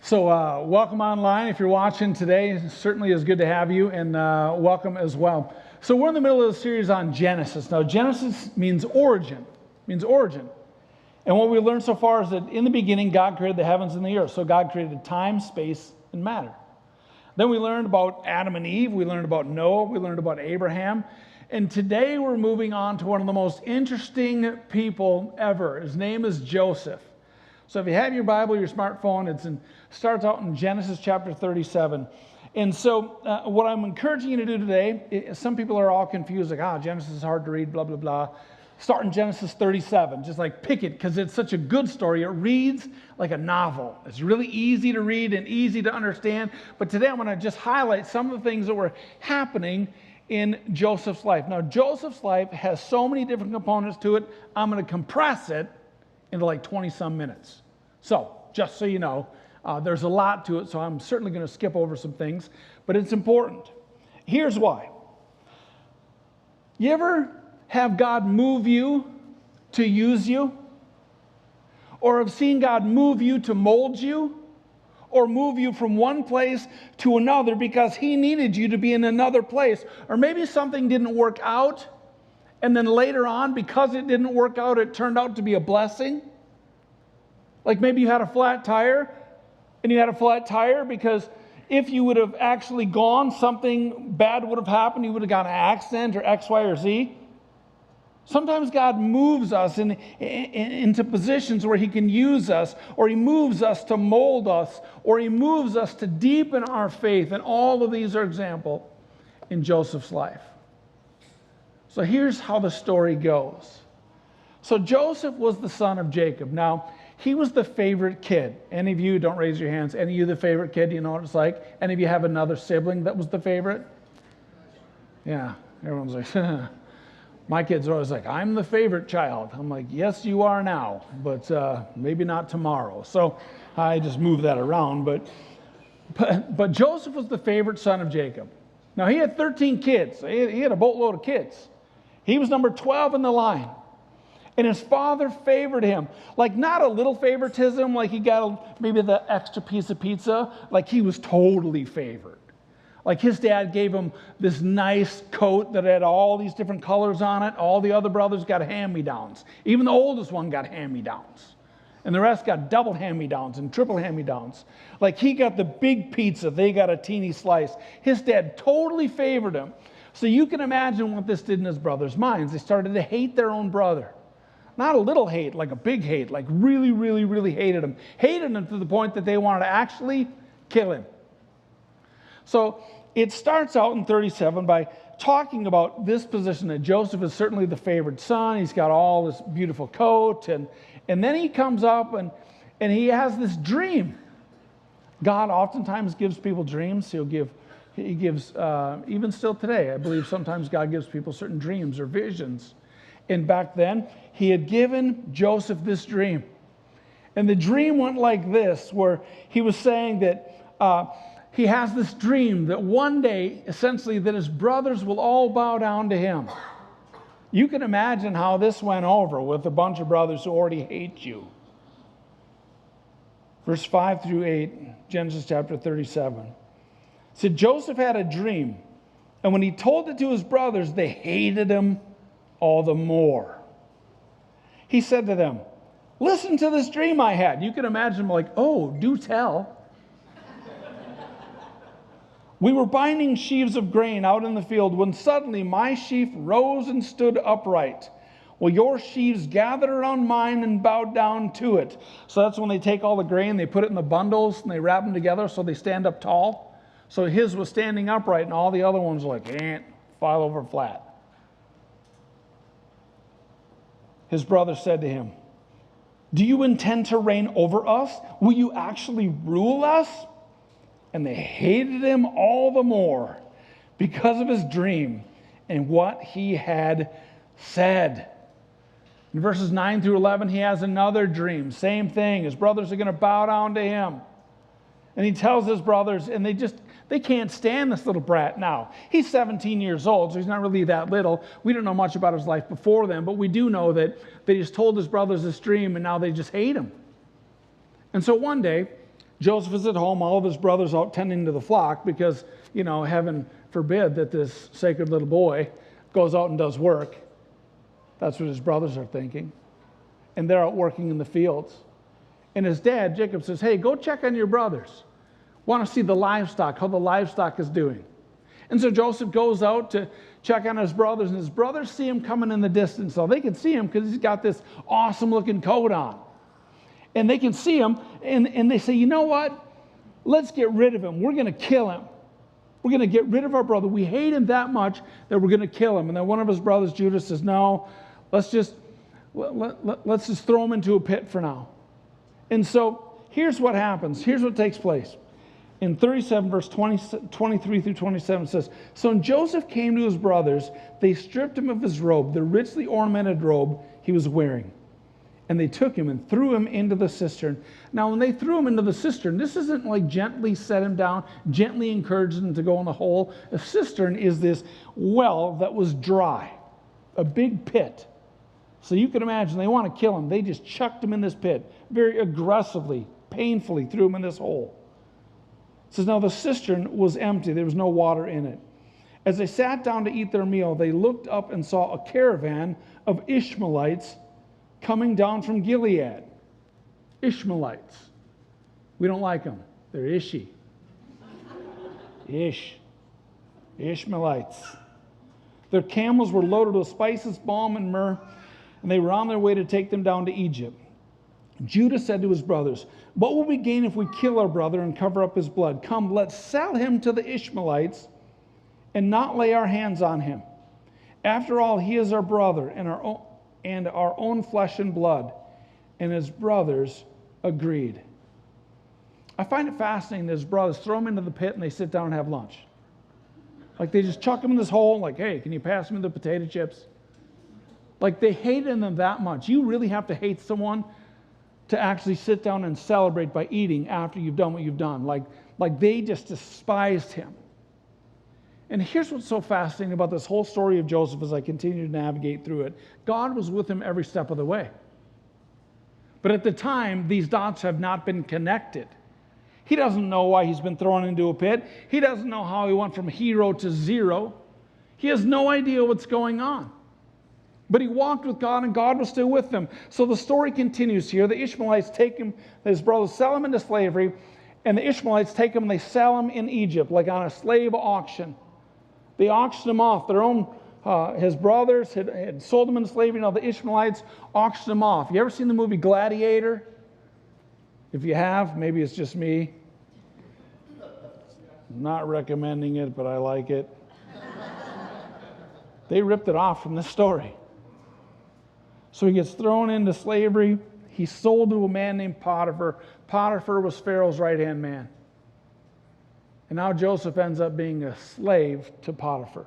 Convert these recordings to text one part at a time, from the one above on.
So welcome online. If you're watching today, it certainly is good to have you, and welcome as well. So we're in the middle of the series on Genesis. Now, Genesis means origin, And what we learned so far is that in the beginning, God created the heavens and the earth. So God created time, space, and matter. Then we learned about Adam and Eve. We learned about Noah. We learned about Abraham. And today we're moving on to one of the most interesting people ever. His name is Joseph. So if you have your Bible, your smartphone, it starts out in Genesis chapter 37. And so what I'm encouraging you to do today, some people are all confused, like, Genesis is hard to read, blah, blah, blah. Start in Genesis 37, just like pick it, because it's such a good story. It reads like a novel. It's really easy to read and easy to understand. But today I'm going to just highlight some of the things that were happening in Joseph's life. Now, Joseph's life has so many different components to it, I'm going to compress it into like 20-some minutes. So, just so you know, there's a lot to it, so I'm certainly going to skip over some things, but it's important. Here's why. You ever have God move you to use you? Or have seen God move you to mold you? Or move you from one place to another because He needed you to be in another place? Or maybe something didn't work out, and then later on, because it didn't work out, it turned out to be a blessing. Like maybe you had a flat tire, and you had a flat tire because if you would have actually gone, something bad would have happened. You would have got an accident or X, Y, or Z. Sometimes God moves us into positions where He can use us, or He moves us to mold us, or He moves us to deepen our faith. And all of these are example in Joseph's life. So here's how the story goes. So Joseph was the son of Jacob. Now, he was the favorite kid. Any of you, don't raise your hands, any of you the favorite kid? You know what it's like? Any of you have another sibling that was the favorite? Yeah, everyone's like, my kids are always like, I'm the favorite child. I'm like, yes, you are now, but maybe not tomorrow. So I just move that around. But Joseph was the favorite son of Jacob. Now, he had 13 kids. He had a boatload of kids. He was number 12 in the line. And his father favored him. Like not a little favoritism, like he got maybe the extra piece of pizza. Like he was totally favored. Like his dad gave him this nice coat that had all these different colors on it. All the other brothers got hand-me-downs. Even the oldest one got hand-me-downs. And the rest got double hand-me-downs and triple hand-me-downs. Like he got the big pizza. They got a teeny slice. His dad totally favored him. So you can imagine what this did in his brothers' minds. They started to hate their own brother. Not a little hate, like a big hate, like really, really, really hated him. Hated him to the point that they wanted to actually kill him. So it starts out in 37 by talking about this position that Joseph is certainly the favored son. He's got all this beautiful coat. And then he comes up and he has this dream. God oftentimes gives people dreams. He gives, even still today, I believe sometimes God gives people certain dreams or visions. And back then, He had given Joseph this dream. And the dream went like this, where he was saying that he has this dream that one day, essentially, that his brothers will all bow down to him. You can imagine how this went over with a bunch of brothers who already hate you. Verse 5 through 8, Genesis chapter 37. It said, Joseph had a dream, and when he told it to his brothers, they hated him all the more. He said to them, listen to this dream I had. You can imagine him like, oh, do tell. We were binding sheaves of grain out in the field when suddenly my sheaf rose and stood upright. Well, your sheaves gathered around mine and bowed down to it. So that's when they take all the grain, they put it in the bundles, and they wrap them together so they stand up tall. So his was standing upright, and all the other ones were like, file over flat. His brother said to him, do you intend to reign over us? Will you actually rule us? And they hated him all the more because of his dream and what he had said. In verses 9 through 11, he has another dream. Same thing. His brothers are going to bow down to him. And he tells his brothers, and they can't stand this little brat now. He's 17 years old, so he's not really that little. We don't know much about his life before then, but we do know that he's told his brothers this dream, and now they just hate him. And so one day, Joseph is at home, all of his brothers out tending to the flock because, heaven forbid that this sacred little boy goes out and does work. That's what his brothers are thinking. And they're out working in the fields. And his dad, Jacob, says, hey, go check on your brothers. Want to see the livestock, how the livestock is doing. And so Joseph goes out to check on his brothers, and his brothers see him coming in the distance. So they can see him because he's got this awesome looking coat on. And they can see him, and they say, you know what? Let's get rid of him. We're going to kill him. We're going to get rid of our brother. We hate him that much that we're going to kill him. And then one of his brothers, Judah, says, no, let's just throw him into a pit for now. And so here's what happens. Here's what takes place. In 37, verse 23 through 27 says, so when Joseph came to his brothers, they stripped him of his robe, the richly ornamented robe he was wearing. And they took him and threw him into the cistern. Now, when they threw him into the cistern, this isn't like gently set him down, gently encouraged him to go in the hole. A cistern is this well that was dry, a big pit. So you can imagine they want to kill him. They just chucked him in this pit, very aggressively, painfully threw him in this hole. It says, now the cistern was empty. There was no water in it. As they sat down to eat their meal, they looked up and saw a caravan of Ishmaelites coming down from Gilead. Ishmaelites. We don't like them. They're Ishi. Ishmaelites. Their camels were loaded with spices, balm, and myrrh, and they were on their way to take them down to Egypt. Judah said to his brothers, what will we gain if we kill our brother and cover up his blood? Come, let's sell him to the Ishmaelites and not lay our hands on him. After all, he is our brother and our own flesh and blood. And his brothers agreed. I find it fascinating that his brothers throw him into the pit and they sit down and have lunch. Like they just chuck him in this hole, like, hey, can you pass me the potato chips? Like they hated them that much. You really have to hate someone to actually sit down and celebrate by eating after you've done what you've done. Like they just despised him. And here's what's so fascinating about this whole story of Joseph as I continue to navigate through it. God was with him every step of the way. But at the time, these dots have not been connected. He doesn't know why he's been thrown into a pit. He doesn't know how he went from hero to zero. He has no idea what's going on. But he walked with God, and God was still with them. So the story continues here. The Ishmaelites take him, his brothers sell him into slavery, and the Ishmaelites take him and they sell him in Egypt, like on a slave auction. They auctioned him off. Their own, his brothers had sold him into slavery. Now the Ishmaelites auctioned him off. You ever seen the movie Gladiator? If you have, maybe it's just me. I'm not recommending it, but I like it. They ripped it off from this story. So he gets thrown into slavery. He's sold to a man named Potiphar. Potiphar was Pharaoh's right-hand man. And now Joseph ends up being a slave to Potiphar.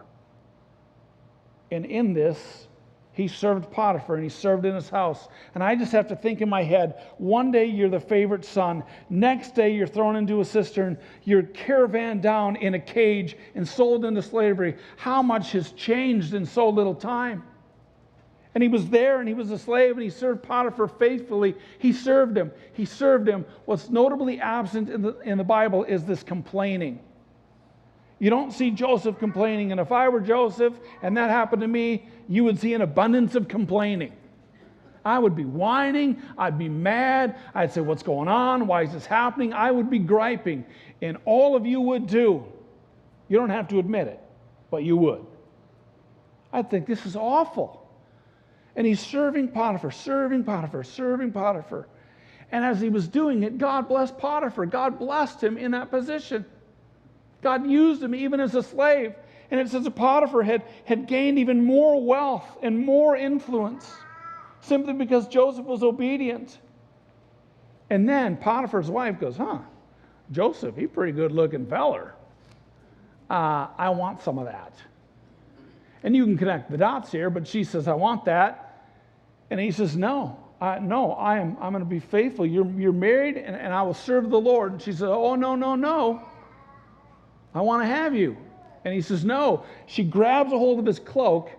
And in this, he served Potiphar and he served in his house. And I just have to think in my head, one day you're the favorite son. Next day you're thrown into a cistern. You're caravaned down in a cage and sold into slavery. How much has changed in so little time? And he was there and he was a slave and he served Potiphar faithfully. He served him. He served him. What's notably absent in the Bible is this complaining. You don't see Joseph complaining. And if I were Joseph and that happened to me, you would see an abundance of complaining. I would be whining. I'd be mad. I'd say, what's going on? Why is this happening? I would be griping. And all of you would too. You don't have to admit it, but you would. I'd think this is awful. And he's serving Potiphar, serving Potiphar, serving Potiphar. And as he was doing it, God blessed Potiphar. God blessed him in that position. God used him even as a slave. And it says that Potiphar had gained even more wealth and more influence simply because Joseph was obedient. And then Potiphar's wife goes, Joseph, he's a pretty good looking feller. I want some of that. And you can connect the dots here, but she says, I want that. And he says, no, I'm going to be faithful. You're married, and I will serve the Lord. And she says, oh, no. I want to have you. And he says, no. She grabs a hold of his cloak.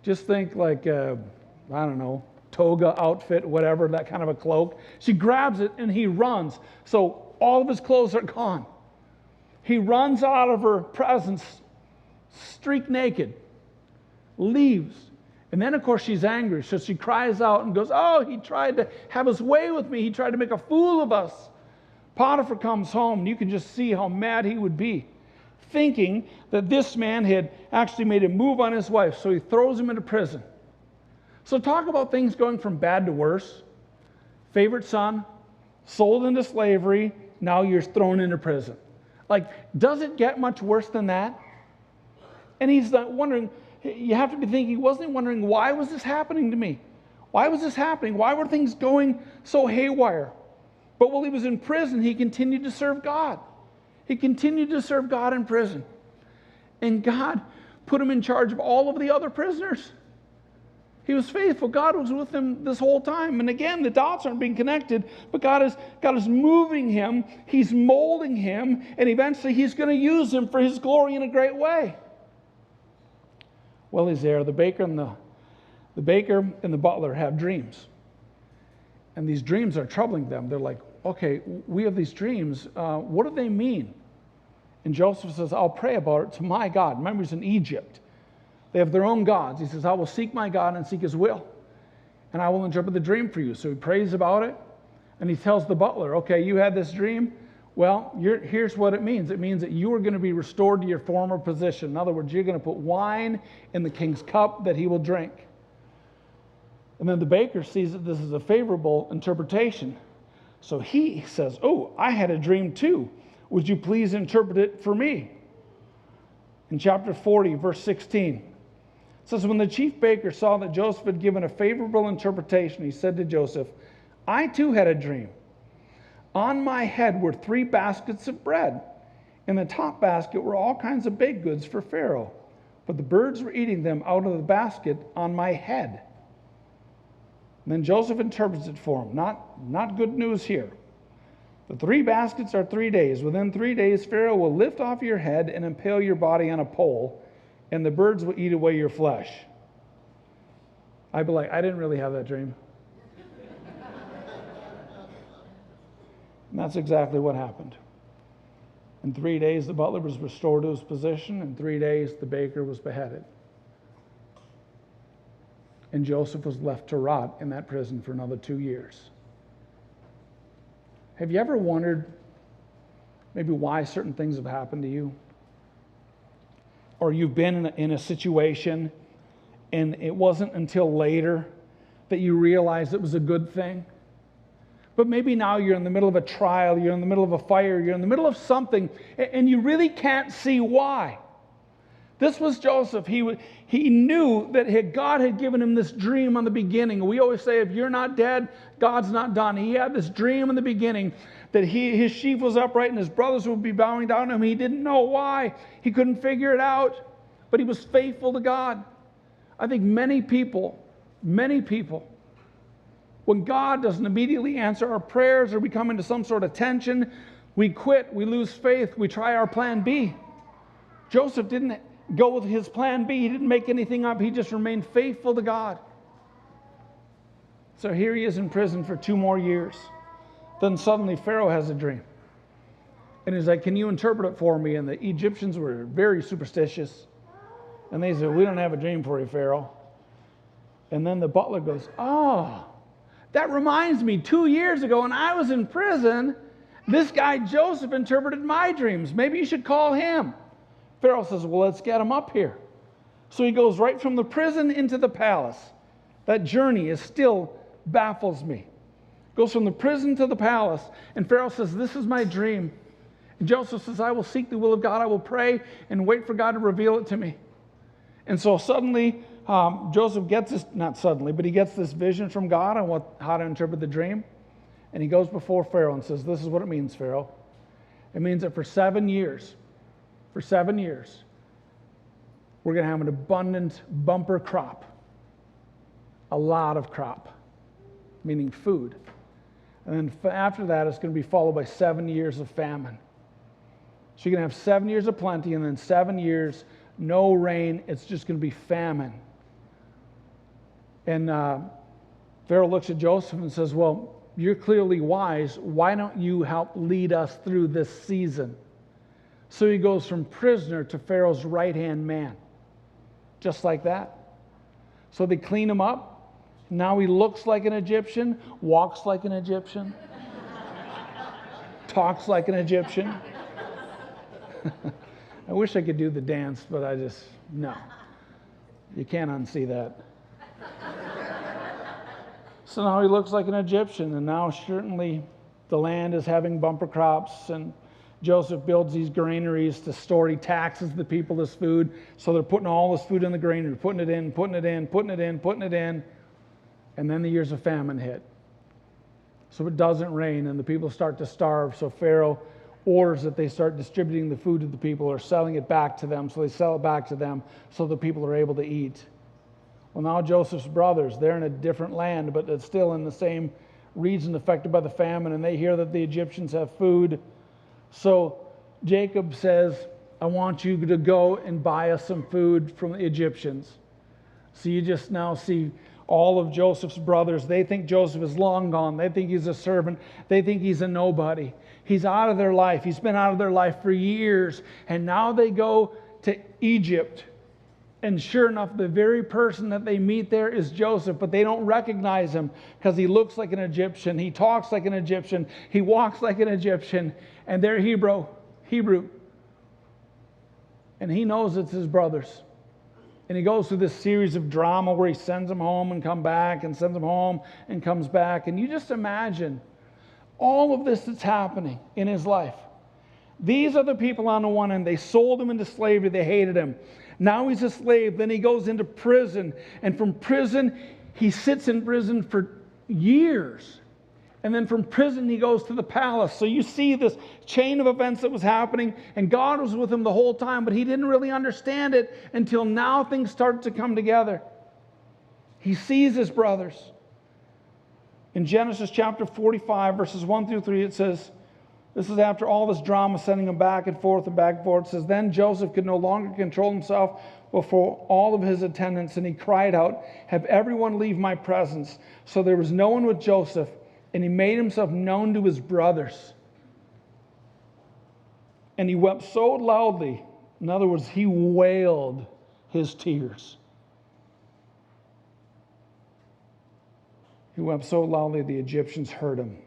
Just think like, toga outfit, whatever, that kind of a cloak. She grabs it, and he runs. So All of his clothes are gone. He runs out of her presence, streak naked, leaves. And then, of course, she's angry. So she cries out and goes, oh, he tried to have his way with me. He tried to make a fool of us. Potiphar comes home, and you can just see how mad he would be, thinking that this man had actually made a move on his wife. So he throws him into prison. So talk about things going from bad to worse. Favorite son, sold into slavery, now you're thrown into prison. Like, does it get much worse than that? And he's not wondering, you have to be thinking, he wasn't wondering, why was this happening to me? Why was this happening? Why were things going so haywire? But while he was in prison, he continued to serve God. He continued to serve God in prison. And God put him in charge of all of the other prisoners. He was faithful. God was with him this whole time. And again, the dots aren't being connected, but God is moving him. He's molding him, and eventually he's going to use him for his glory in a great way. Well, he's there. The baker and the butler have dreams. And these dreams are troubling them. They're like, okay, we have these dreams. What do they mean? And Joseph says, I'll pray about it to my God. Remember, he's in Egypt. They have their own gods. He says, I will seek my God and seek his will, and I will interpret the dream for you. So he prays about it, and he tells the butler, okay, you had this dream. Well, here's what it means. It means that you are going to be restored to your former position. In other words, you're going to put wine in the king's cup that he will drink. And then the baker sees that this is a favorable interpretation. So he says, oh, I had a dream too. Would you please interpret it for me? In chapter 40, verse 16, it says, when the chief baker saw that Joseph had given a favorable interpretation, he said to Joseph, I too had a dream. On my head were 3 baskets of bread. In the top basket were all kinds of baked goods for Pharaoh, but the birds were eating them out of the basket on my head. And then Joseph interprets it for him. Not good news here. The 3 baskets are 3 days. Within 3 days, Pharaoh will lift off your head and impale your body on a pole, and the birds will eat away your flesh. I'd be like, I didn't really have that dream. And that's exactly what happened. In 3 days, the butler was restored to his position. In 3 days, the baker was beheaded. And Joseph was left to rot in that prison for another 2 years. Have you ever wondered maybe why certain things have happened to you? Or you've been in a situation and it wasn't until later that you realized it was a good thing? But maybe now you're in the middle of a trial, you're in the middle of a fire, you're in the middle of something, and you really can't see why. This was Joseph. He knew that God had given him this dream on the beginning. We always say, if you're not dead, God's not done. He had this dream in the beginning that his sheaf was upright and his brothers would be bowing down to him. He didn't know why. He couldn't figure it out, but he was faithful to God. I think many people, when God doesn't immediately answer our prayers or we come into some sort of tension, we quit, we lose faith, we try our plan B. Joseph didn't go with his plan B. He didn't make anything up. He just remained faithful to God. So here he is in prison for 2 more years. Then suddenly Pharaoh has a dream. And he's like, can you interpret it for me? And the Egyptians were very superstitious. And they said, we don't have a dream for you, Pharaoh. And then the butler goes, oh, that reminds me, 2 years ago when I was in prison, this guy Joseph interpreted my dreams. Maybe you should call him. Pharaoh says, well, let's get him up here. So he goes right from the prison into the palace. That journey still baffles me. Goes from the prison to the palace. And Pharaoh says, this is my dream. And Joseph says, I will seek the will of God. I will pray and wait for God to reveal it to me. And so suddenly, Joseph gets this, not suddenly, but he gets this vision from God on how to interpret the dream. And he goes before Pharaoh and says, this is what it means, Pharaoh. It means that for 7 years, we're going to have an abundant bumper crop. A lot of crop, meaning food. And then after that, it's going to be followed by 7 years of famine. So you're going to have 7 years of plenty, and then 7 years, no rain. It's just going to be famine. And Pharaoh looks at Joseph and says, well, you're clearly wise. Why don't you help lead us through this season? So he goes from prisoner to Pharaoh's right-hand man. Just like that. So they clean him up. Now he looks like an Egyptian, walks like an Egyptian, talks like an Egyptian. I wish I could do the dance, but no. You can't unsee that. So now he looks like an Egyptian, and now certainly the land is having bumper crops, and Joseph builds these granaries to store. He taxes the people this food, so they're putting all this food in the granary, putting it in, putting it in, putting it in, putting it in, and then the years of famine hit. So it doesn't rain, and the people start to starve, so Pharaoh orders that they start distributing the food to the people or selling it back to them, so they sell it back to them so the people are able to eat. Well, now Joseph's brothers, they're in a different land, but it's still in the same region affected by the famine, and they hear that the Egyptians have food. So Jacob says, I want you to go and buy us some food from the Egyptians. So you just now see all of Joseph's brothers. They think Joseph is long gone. They think he's a servant. They think he's a nobody. He's out of their life. He's been out of their life for years. And now they go to Egypt. And sure enough, the very person that they meet there is Joseph, but they don't recognize him because he looks like an Egyptian. He talks like an Egyptian. He walks like an Egyptian. And they're Hebrew. And he knows it's his brothers. And he goes through this series of drama where he sends them home and come back and sends them home and comes back. And you just imagine all of this that's happening in his life. These are the people on the one end. They sold him into slavery. They hated him. Now he's a slave. Then he goes into prison. And from prison, he sits in prison for years. And then from prison, he goes to the palace. So you see this chain of events that was happening. And God was with him the whole time. But he didn't really understand it until now things started to come together. He sees his brothers. In Genesis chapter 45, verses 1 through 3, it says, this is after all this drama, sending him back and forth and back and forth. It says, then Joseph could no longer control himself before all of his attendants, and he cried out, have everyone leave my presence. So there was no one with Joseph, and he made himself known to his brothers. And he wept so loudly, in other words, he wailed his tears. He wept so loudly the Egyptians heard him.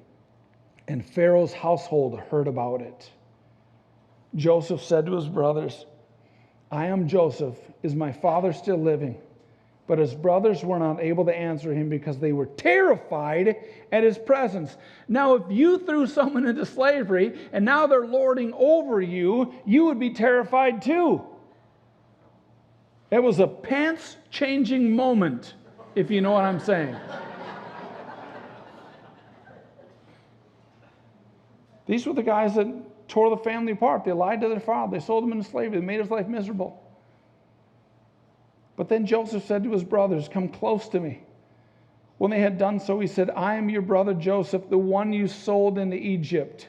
And Pharaoh's household heard about it. Joseph said to his brothers, I am Joseph. Is my father still living? But his brothers were not able to answer him because they were terrified at his presence. Now, if you threw someone into slavery and now they're lording over you, you would be terrified too. It was a pants-changing moment, if you know what I'm saying. These were the guys that tore the family apart. They lied to their father. They sold him into slavery. They made his life miserable. But then Joseph said to his brothers, come close to me. When they had done so, he said, I am your brother Joseph, the one you sold into Egypt.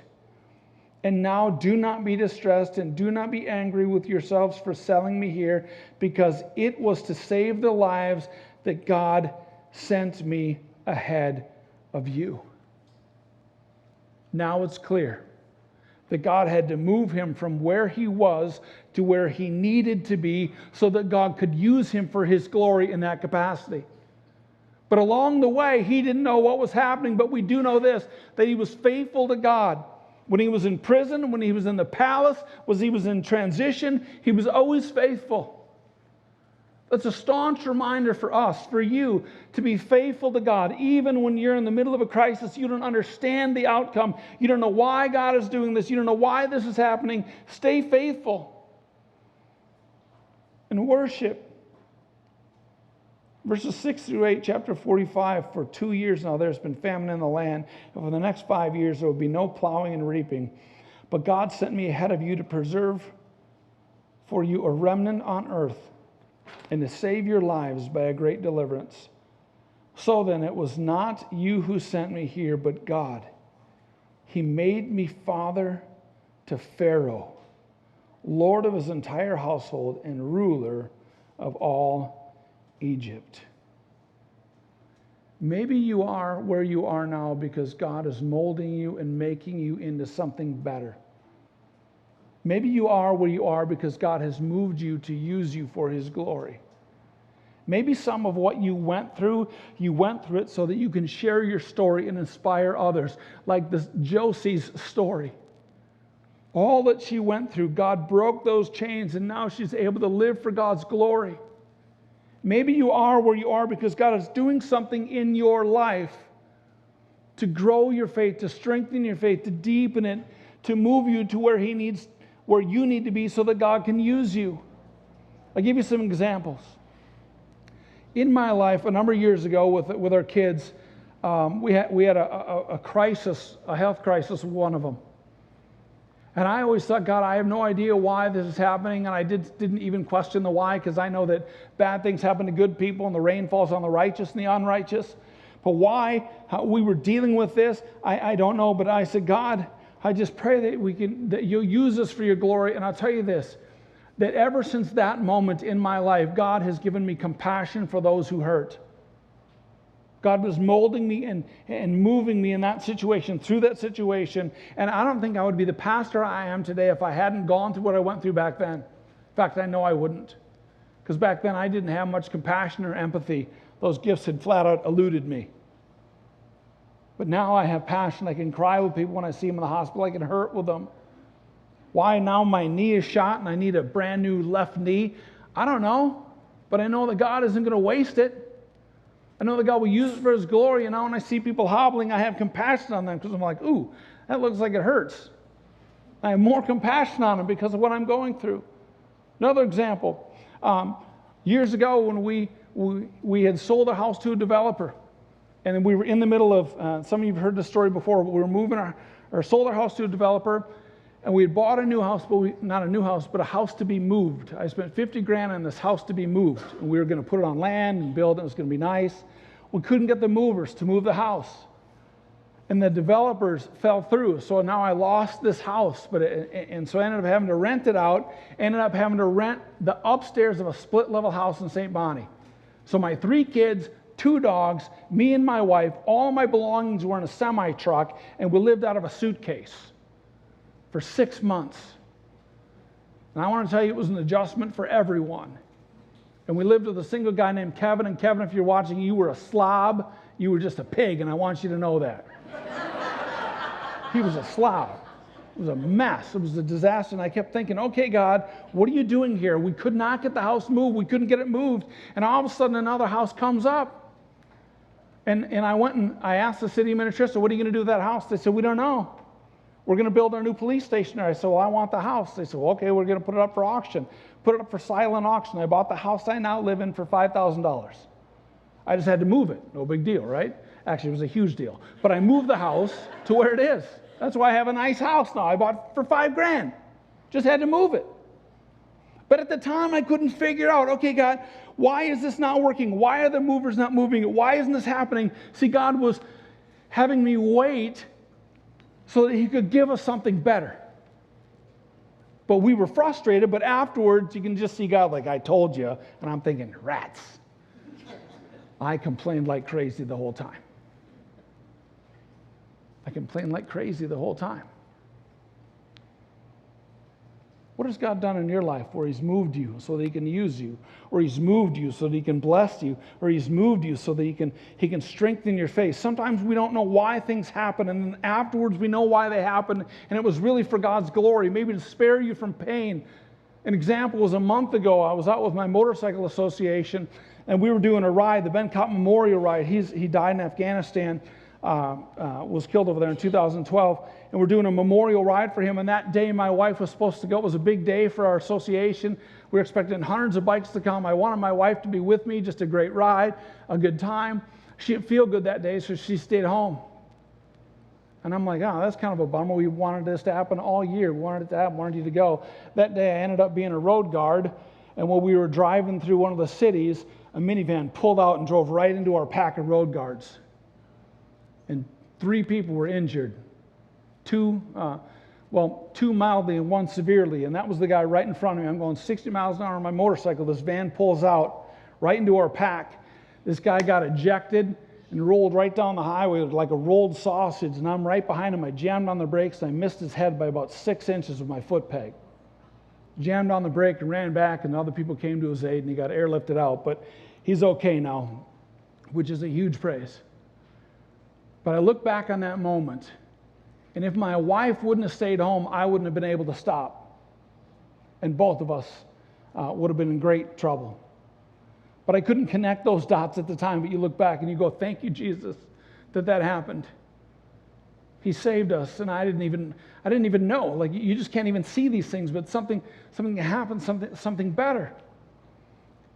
And now do not be distressed and do not be angry with yourselves for selling me here, because it was to save the lives that God sent me ahead of you. Now it's clear that God had to move him from where he was to where he needed to be so that God could use him for his glory in that capacity. But along the way, he didn't know what was happening, but we do know this, that he was faithful to God. When he was in prison, when he was in the palace, when he was in transition, he was always faithful. That's a staunch reminder for us, for you, to be faithful to God. Even when you're in the middle of a crisis, you don't understand the outcome. You don't know why God is doing this. You don't know why this is happening. Stay faithful and worship. Verses 6 through 8, chapter 45, for 2 years now there's been famine in the land. And for the next 5 years there will be no plowing and reaping. But God sent me ahead of you to preserve for you a remnant on earth, and to save your lives by a great deliverance. So then, it was not you who sent me here, but God. He made me father to Pharaoh, lord of his entire household and ruler of all Egypt. Maybe you are where you are now because God is molding you and making you into something better. Maybe you are where you are because God has moved you to use you for His glory. Maybe some of what you went through it so that you can share your story and inspire others, like this Josie's story. All that she went through, God broke those chains, and now she's able to live for God's glory. Maybe you are where you are because God is doing something in your life to grow your faith, to strengthen your faith, to deepen it, to move you to where you need to be so that God can use you. I'll give you some examples. In my life, a number of years ago with our kids, we had a crisis, a health crisis with one of them. And I always thought, God, I have no idea why this is happening, and I didn't even question the why, because I know that bad things happen to good people, and the rain falls on the righteous and the unrighteous. But why we were dealing with this, I don't know. But I said, God, I just pray that you'll use us for your glory. And I'll tell you this, that ever since that moment in my life, God has given me compassion for those who hurt. God was molding me and moving me in that situation, through that situation. And I don't think I would be the pastor I am today if I hadn't gone through what I went through back then. In fact, I know I wouldn't. Because back then I didn't have much compassion or empathy. Those gifts had flat out eluded me. But now I have passion. I can cry with people when I see them in the hospital. I can hurt with them. Why now my knee is shot and I need a brand new left knee? I don't know. But I know that God isn't going to waste it. I know that God will use it for His glory, and now when I see people hobbling, I have compassion on them because I'm like, ooh, that looks like it hurts. I have more compassion on them because of what I'm going through. Another example, years ago when we had sold a house to a developer, and we were in the middle of, some of you have heard this story before, but we were moving sold our house to a developer, and we had bought a new house, not a new house, but a house to be moved. I spent $50,000 on this house to be moved. And we were going to put it on land and build it. It was going to be nice. We couldn't get the movers to move the house. And the developers fell through. So now I lost this house. And so I ended up having to rent it out. Ended up having to rent the upstairs of a split-level house in St. Bonnie. So my 3 kids, 2 dogs, me and my wife, all my belongings were in a semi-truck, and we lived out of a suitcase for 6 months. And I want to tell you, it was an adjustment for everyone. And we lived with a single guy named Kevin. And Kevin, if you're watching, you were a slob. You were just a pig, and I want you to know that. He was a slob. It was a mess. It was a disaster. And I kept thinking, okay, God, what are you doing here? We could not get the house moved. We couldn't get it moved. And all of a sudden, another house comes up. And I went and I asked the city administrator, what are you going to do with that house? They said, we don't know. We're going to build our new police station there. I said, well, I want the house. They said, well, okay, we're going to put it up for auction. Put it up for silent auction. I bought the house I now live in for $5,000. I just had to move it. No big deal, right? Actually, it was a huge deal. But I moved the house to where it is. That's why I have a nice house now. I bought for $5,000. Just had to move it. But at the time, I couldn't figure out, okay, God, why is this not working? Why are the movers not moving it? Why isn't this happening? See, God was having me wait so that He could give us something better. But we were frustrated, but afterwards you can just see God like, I told you, and I'm thinking, rats. I complained like crazy the whole time. I complained like crazy the whole time. What has God done in your life where He's moved you so that He can use you, or He's moved you so that He can bless you, or He's moved you so that He can strengthen your faith? Sometimes we don't know why things happen, and then afterwards we know why they happen, and it was really for God's glory, maybe to spare you from pain. An example was a month ago, I was out with my motorcycle association, and we were doing a ride, the Ben Cop Memorial Ride. He died in Afghanistan, was killed over there in 2012, and we're doing a memorial ride for him. And that day my wife was supposed to go. It was a big day for our association. We were expecting hundreds of bikes to come. I wanted my wife to be with me, just a great ride, a good time. She didn't feel good that day, so she stayed home. And I'm like, oh, that's kind of a bummer. We wanted this to happen all year. We wanted it to happen, wanted you to go. That day I ended up being a road guard, and when we were driving through one of the cities, a minivan pulled out and drove right into our pack of road guards. And 3 people were injured. 2 mildly and 1 severely. And that was the guy right in front of me. I'm going 60 miles an hour on my motorcycle. This van pulls out right into our pack. This guy got ejected, and rolled right down the highway like a rolled sausage, and I'm right behind him. I jammed on the brakes, and I missed his head by about 6 inches with my foot peg. Jammed on the brake and ran back, and other people came to his aid, and he got airlifted out. But he's okay now, which is a huge praise. But I look back on that moment, and if my wife wouldn't have stayed home, I wouldn't have been able to stop. And both of us would have been in great trouble. But I couldn't connect those dots at the time. But you look back and you go, thank you, Jesus, that happened. He saved us, and I didn't even know. Like, you just can't even see these things, but something happened, something better.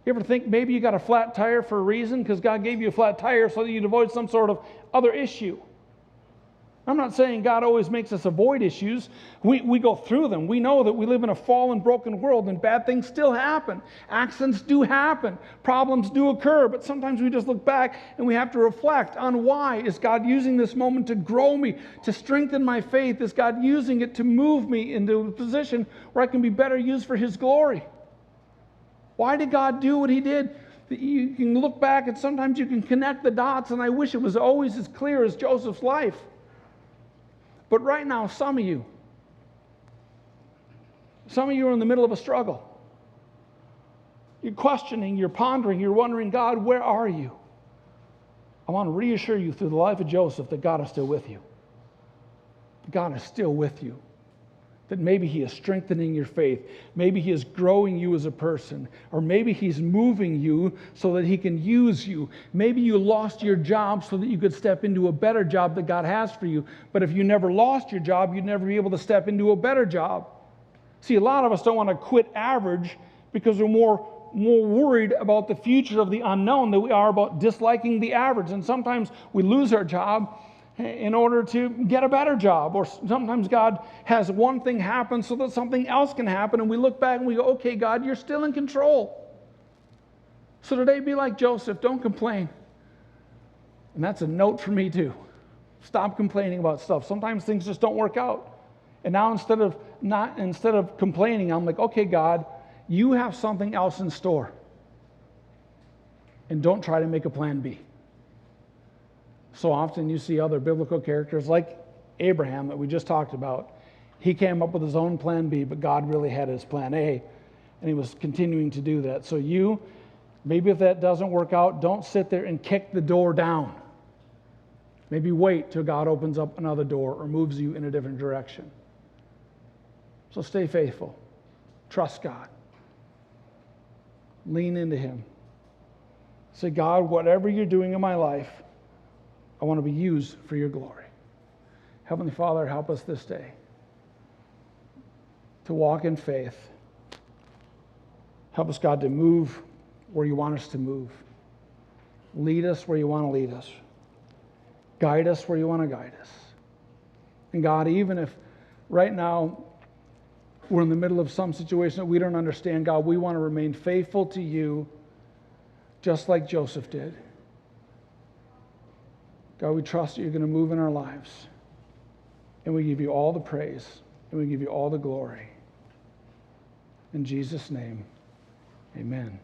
You ever think maybe you got a flat tire for a reason? Because God gave you a flat tire so that you'd avoid some sort of other issue. I'm not saying God always makes us avoid issues. We go through them. We know that we live in a fallen, broken world, and bad things still happen. Accidents do happen. Problems do occur. But sometimes we just look back and we have to reflect on, why is God using this moment to grow me, to strengthen my faith? Is God using it to move me into a position where I can be better used for His glory? Why did God do what He did? You can look back and sometimes you can connect the dots, and I wish it was always as clear as Joseph's life. But right now, some of you are in the middle of a struggle. You're questioning, you're pondering, you're wondering, God, where are you? I want to reassure you through the life of Joseph that God is still with you. God is still with you. That maybe He is strengthening your faith. Maybe He is growing you as a person. Or maybe He's moving you so that He can use you. Maybe you lost your job so that you could step into a better job that God has for you. But if you never lost your job, you'd never be able to step into a better job. See, a lot of us don't want to quit average because we're more worried about the future of the unknown than we are about disliking the average. And sometimes we lose our job in order to get a better job. Or sometimes God has one thing happen so that something else can happen, and we look back and we go, okay, God, you're still in control. So today, be like Joseph. Don't complain. And that's a note for me too. Stop complaining about stuff. Sometimes things just don't work out. And now instead of complaining, I'm like, okay, God, you have something else in store. And don't try to make a plan B. So often you see other biblical characters like Abraham that we just talked about. He came up with his own plan B, but God really had his plan A, and He was continuing to do that. So maybe if that doesn't work out, don't sit there and kick the door down. Maybe wait till God opens up another door or moves you in a different direction. So stay faithful. Trust God. Lean into Him. Say, God, whatever you're doing in my life, I want to be used for your glory. Heavenly Father, help us this day to walk in faith. Help us, God, to move where you want us to move. Lead us where you want to lead us. Guide us where you want to guide us. And God, even if right now we're in the middle of some situation that we don't understand, God, we want to remain faithful to you just like Joseph did. God, we trust that you're going to move in our lives. And we give you all the praise. And we give you all the glory. In Jesus' name, amen.